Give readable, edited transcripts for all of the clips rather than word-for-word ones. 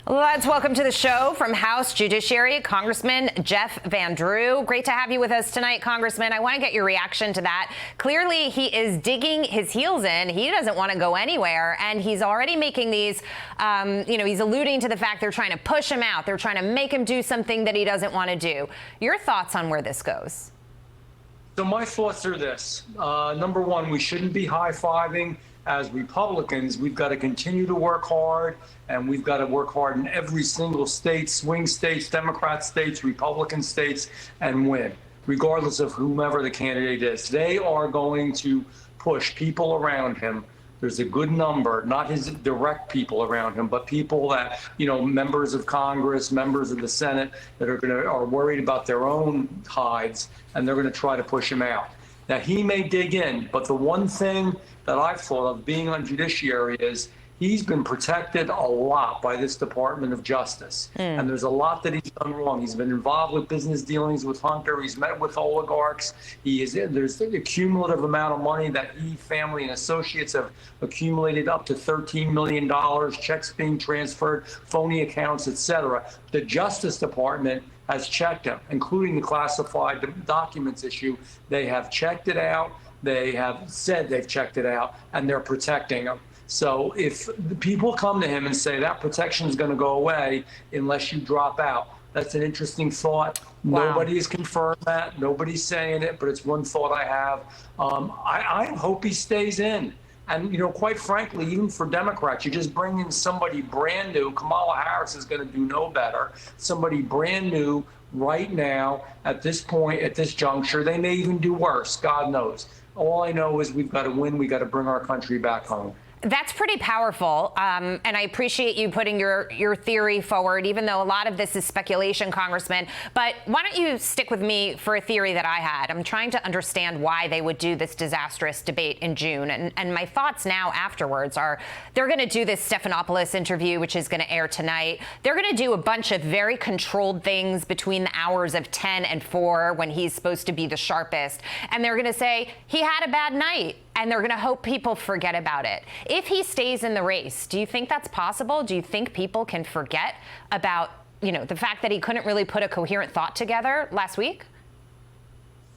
Let's welcome to the show from House Judiciary, Congressman Jeff Van Drew. Great to have you with us tonight, Congressman. I want to get your reaction to that. Clearly, he is digging his heels in. He doesn't want to go anywhere, and he's already making these, he's alluding to the fact they're trying to push him out. They're trying to make him do something that he doesn't want to do. Your thoughts on where this goes? So my thoughts are this. Number one, we shouldn't be high-fiving. As Republicans, we've got to continue to work hard, and we've got to work hard in every single state, swing states, Democrat states, Republican states, and win, regardless of whomever the candidate is. They are going to push people around him. There's a good number, not his direct people around him, but people that, members of Congress, members of the Senate that are worried about their own hides, and they're going to try to push him out. Now, he may dig in, but the one thing that I've thought of being on judiciary is he's been protected a lot by this Department of Justice. And there's a lot that he's done wrong. He's been involved with business dealings with Hunter. He's met with oligarchs. There's a cumulative amount of money that he, family, and associates have accumulated, up to $13 million, checks being transferred, phony accounts, etc. The Justice Department has checked him, including the classified documents issue. They have checked it out. They have said they've checked it out, and they're protecting him. So if the people come to him and say that protection is going to go away unless you drop out, that's an interesting thought. Wow. Nobody has confirmed that. Nobody's saying it, but it's one thought I have. I hope he stays in. And, quite frankly, even for Democrats, you just bring in somebody brand new. Kamala Harris is going to do no better. Somebody brand new right now at this point, at this juncture. They may even do worse. God knows. All I know is we've got to win. We got to bring our country back home. That's pretty powerful, and I appreciate you putting your theory forward, even though a lot of this is speculation, Congressman. But why don't you stick with me for a theory that I had? I'm trying to understand why they would do this disastrous debate in June. And my thoughts now afterwards are they're going to do this Stephanopoulos interview, which is going to air tonight. They're going to do a bunch of very controlled things between the hours of 10 and 4 when he's supposed to be the sharpest. And they're going to say he had a bad night. And they're going to hope people forget about it. If he stays in the race, do you think that's possible? Do you think people can forget about, the fact that he couldn't really put a coherent thought together last week?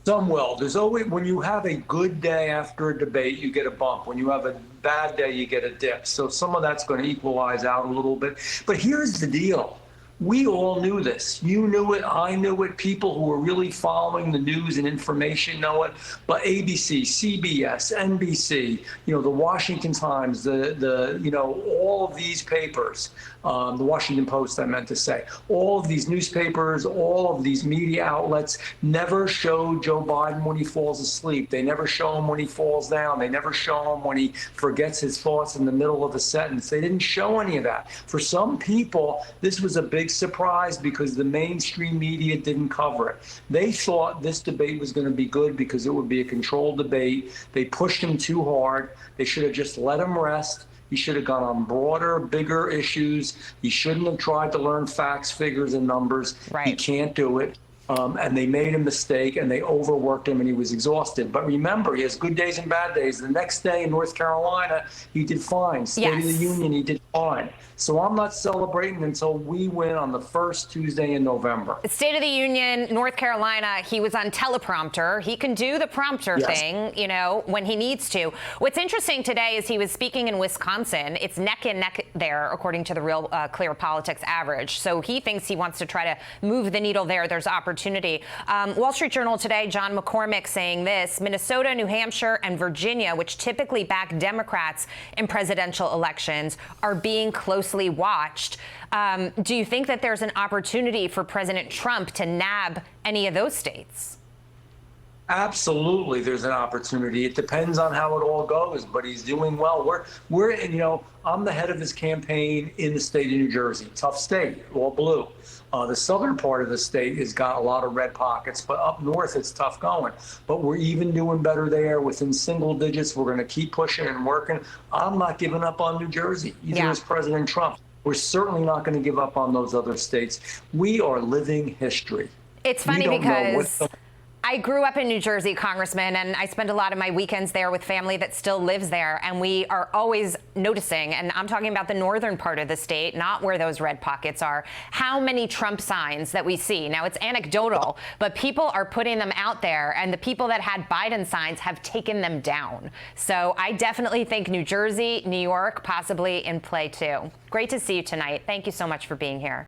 Some will. There's always, when you have a good day after a debate, you get a bump. When you have a bad day, you get a dip. So some of that's going to equalize out a little bit. But here's the deal. We all knew this. You knew it. I knew it. People who were really following the news and information know it. But ABC, CBS, NBC, the Washington Times, all of these papers, the Washington Post, I meant to say, all of these newspapers, all of these media outlets never show Joe Biden when he falls asleep. They never show him when he falls down. They never show him when he forgets his thoughts in the middle of a sentence. They didn't show any of that. For some people, this was a big surprise because the mainstream media didn't cover it. They thought this debate was going to be good because it would be a controlled debate. They pushed him too hard. They should have just let him rest. He should have gone on broader, bigger issues. He shouldn't have tried to learn facts, figures, and numbers. Right. He can't do it. And they made a mistake, and they overworked him, and he was exhausted. But remember, he has good days and bad days. The next day in North Carolina, he did fine. State of the Union, he did fine. So I'm not celebrating until we win on the first Tuesday in November. State of the Union, North Carolina, he was on teleprompter. He can do the prompter thing, when he needs to. What's interesting today is he was speaking in Wisconsin. It's neck and neck there, according to the Real Clear Politics average. So he thinks he wants to try to move the needle there. There's opportunity. Wall Street Journal today, John McCormick saying this: Minnesota, New Hampshire, and Virginia, which typically back Democrats in presidential elections, are being closely watched. Do you think that there's an opportunity for President Trump to nab any of those states? Absolutely, there's an opportunity. It depends on how it all goes, but he's doing well. I'm the head of his campaign in the state of New Jersey. Tough state, all blue. The southern part of the state has got a lot of red pockets, but up north it's tough going. But we're even doing better there, within single digits. We're going to keep pushing and working. I'm not giving up on New Jersey, either as President Trump. We're certainly not going to give up on those other states. We are living history. It's funny because I grew up in New Jersey, Congressman, and I spend a lot of my weekends there with family that still lives there. And we are always noticing, and I'm talking about the northern part of the state, not where those red pockets are, how many Trump signs that we see. Now, it's anecdotal, but people are putting them out there, and the people that had Biden signs have taken them down. So I definitely think New Jersey, New York, possibly in play too. Great to see you tonight. Thank you so much for being here.